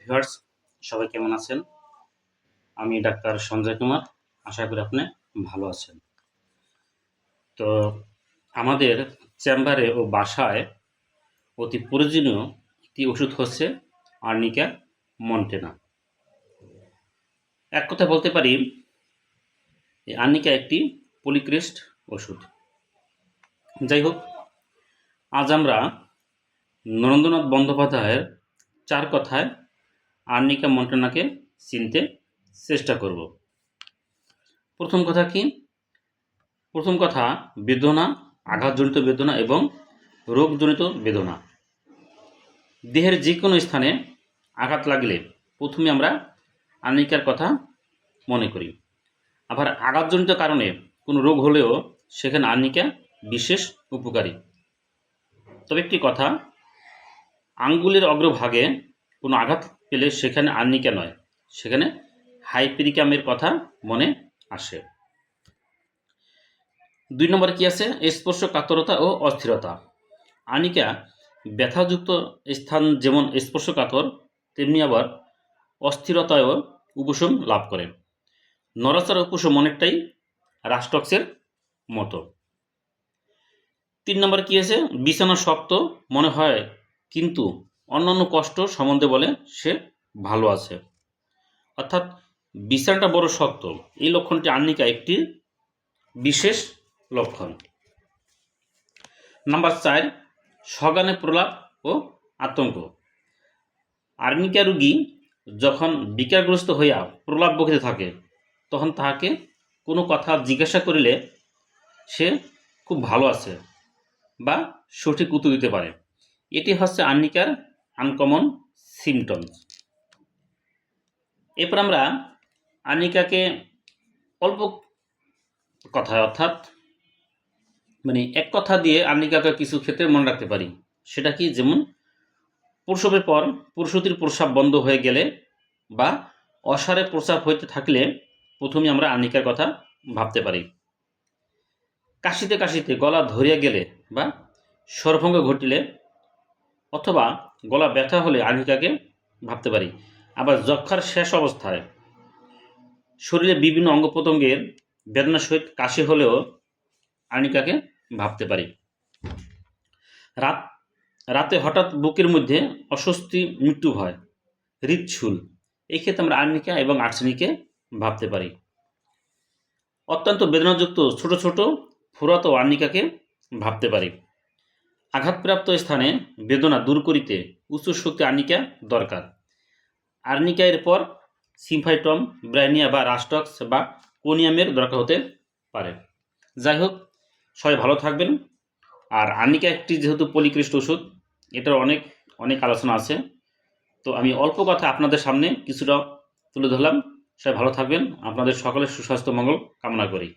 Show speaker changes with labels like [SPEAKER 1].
[SPEAKER 1] Viewers, সবাই কেমন আছেন? আমি ডাক্তার সঞ্জয় কুমার। আশা করি আপনি ভালো আছেন। তো আমাদের চেম্বারে ও বাসায় অতি প্রয়োজনীয় একটি ওষুধ হচ্ছে আর্নিকা মন্টেনা। এক কথায় বলতে পারি এই আর্নিকা একটি পলিক্রেস্ট ওষুধ। যাই হোক, আজ আমরা নরেন্দ্রনাথ বন্দ্যোপাধ্যায়ের 4 কথায় আর্নিকা মন্টেনাকে চিনতে চেষ্টা করব। প্রথম কথা কি? প্রথম কথা, বেদনা, আঘাতজনিত বেদনা এবং রোগজনিত বেদনা। দেহের যে কোনো স্থানে আঘাত লাগলে প্রথমে আমরা আর্নিকার কথা মনে করি। আবার আঘাতজনিত কারণে কোনো রোগ হলেও সেখানে আর্নিকা বিশেষ উপকারী। তবে একটি কথা, আঙ্গুলের অগ্রভাগে কোনো আঘাত পেলে সেখানে আর্নিকা নয়, সেখানে হাইপেরিকামের কথা মনে আসে। 2 নম্বরে কি আছে? স্পর্শকাতরতা ও অস্থিরতা। আর্নিকা ব্যথাযুক্ত স্থান যেমন স্পর্শকাতর, তেমনি আবার অস্থিরতায়ও উপশম লাভ করে। নড়াচড়া উপশম অনেকটাই রাস্টক্সের মতো। 3 নম্বরে কি আছে? বিছানা শক্ত মনে হয় কিন্তু অন্যান্য কষ্ট সম্বন্ধে বলে সে ভালো আছে। অর্থাৎ বিছানাটা বড় শক্ত, এই লক্ষণটি আর্নিকা একটি বিশেষ লক্ষণ। নাম্বার 4, সঘনে প্রলাপ ও আতঙ্ক। আর্নিকা রোগী যখন বিকারগ্রস্ত হইয়া প্রলাপ বকিতে থাকে, তখন তাহাকে কোনো কথা জিজ্ঞাসা করিলে সে খুব ভালো আছে বা সঠিক উত্তর দিতে পারে। এটি হচ্ছে আর্নিকার আনকমন সিমটমস। এরপর আমরা আর্নিকাকে অল্প কথায়, অর্থাৎ এক কথা দিয়ে আর্নিকাকে কিছু ক্ষেত্রে মনে রাখতে পারি। সেটা কি? যেমন প্রসবের পর প্রসূতির প্রস্রাব বন্ধ হয়ে গেলে বা অসারে প্রস্রাব হইতে থাকলে প্রথমে আমরা আর্নিকার কথা ভাবতে পারি। কাশিতে কাশিতে গলা ধরিয়া গেলে বা স্বরভঙ্গ ঘটিলে অথবা গলা ব্যথা হলে আর্নিকাকে ভাবতে পারি। আবার যক্ষার শেষ অবস্থায় শরীরে বিভিন্ন অঙ্গ প্রত্যঙ্গের বেদনার সহিত কাশি হলেও আর্নিকাকে ভাবতে পারি। রাতে হঠাৎ বুকের মধ্যে অস্বস্তি, মৃত্যু ভয়, হৃদশুল, এই ক্ষেত্রে আমরা আর্নিকা এবং আর্সেনিকে ভাবতে পারি। অত্যন্ত বেদনাযুক্ত ছোট ছোট ফুরাত আর্নিকাকে ভাবতে পারি। আঘাতপ্রাপ্ত স্থানে বেদনা দূর করিতে উচ্চ শক্তি আর্নিকা দরকার। আর্নিকা এর পর সিম্ফাইটম, ব্রাইনিয়া বা রাস্টক্স বা কোনিয়ামের দরকার হতে পারে। যাই হোক, সবাই ভালো থাকবেন। আর আর্নিকা একটি যেহেতু পলিক্রেস্ট ওষুধ, এটার অনেক অনেক আলোচনা আছে, তো আমি অল্প কথা আপনাদের সামনে কিছুটা তুলে ধরলাম। সবাই ভালো থাকবেন। আপনাদের সকলের সুস্বাস্থ্য মঙ্গল কামনা করি।